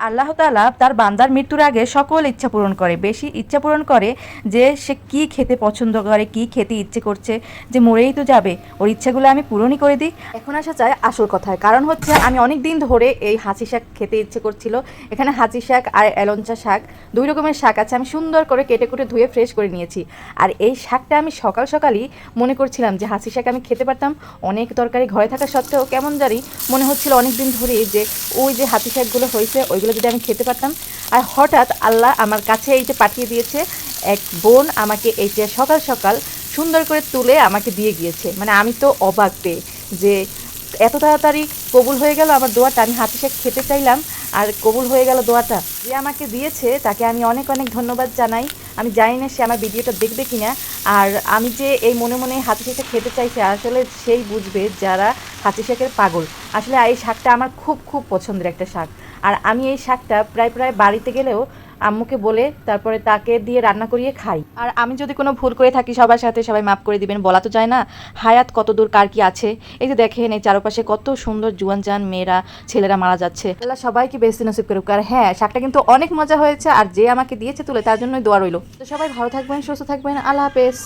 আল্লাহ তাআলা তার বান্দার মৃত্যুর আগে সকল ইচ্ছা পূরণ করে, বেশি ইচ্ছা পূরণ করে যে সে কি খেতে পছন্দ করে, কি খেতে ইচ্ছে করছে, যে মরেই তো যাবে, ওর ইচ্ছাগুলো আমি পূরণই করে দিই। এখন আসা চাই আসল কথায়, কারণ হচ্ছে আমি অনেক দিন ধরে এই হাঁচি শাক খেতে ইচ্ছে করছিল। এখানে হাঁচি শাক আর এলঞ্চা শাক, দুই রকমের শাক আছে, আমি সুন্দর করে কেটে কুটে ধুয়ে ফ্রেশ করে নিয়েছি। আর এই শাকটা আমি সকাল সকালই মনে করছিলাম যে হাঁচি শাক আমি খেতে পারতাম, অনেক তরকারি ঘরে থাকা সত্ত্বেও কেমন জানি মনে হচ্ছিল অনেক দিন ধরেই যে ওই যে হাঁচি শাকগুলো হয়েছে ওইগুলো যদি আমি খেতে পারতাম। আর হঠাৎ আল্লাহ আমার কাছে এই যে পাঠিয়ে দিয়েছে, এক বোন আমাকে এই যে সকাল সকাল সুন্দর করে তুলে আমাকে দিয়ে গিয়েছে। মানে আমি তো অবাক পেয়ে যে এত তাড়াতাড়ি কবুল হয়ে গেল আমার দোয়াটা। আমি হাঁচি শাক খেতে চাইলাম আর কবুল হয়ে গেল দোয়াটা। যে আমাকে দিয়েছে তাকে আমি অনেক অনেক ধন্যবাদ জানাই। আমি জানি না সে আমার ভিডিওটা দেখবে কিনা। আর আমি যে এই মনে মনে হাঁচি শাকটা খেতে চাইছি, আসলে সেই বুঝবে যারা হাঁচি শাকের পাগল। আসলে এই শাকটা আমার খুব খুব পছন্দের একটা শাক। আর আমি এই শাকটা প্রায় প্রায় বাড়িতে গেলেও আম্মুকে বলে তারপরে তাকে দিয়ে রান্না করিয়ে খাই। আর আমি যদি কোনো ভুল করে থাকি সবার সাথে সবাই মাফ করে দিবেন, বলা তো যায় না হায়াত কত দূর কার কি আছে। এই যে দেখেন এই চারপাশে কত সুন্দর জুয়ান জান মেয়েরা ছেলেরা মারা যাচ্ছে। আল্লাহ সবাইকে বেশি নসিব করুক। আর হ্যাঁ, শাকটা কিন্তু অনেক মজা হয়েছে, আর যে আমাকে দিয়েছে তুলে তার জন্যই দোয়া রইল। তো সবাই ভালো থাকবেন, সুস্থ থাকবেন, আল্লাহ হাফেজ।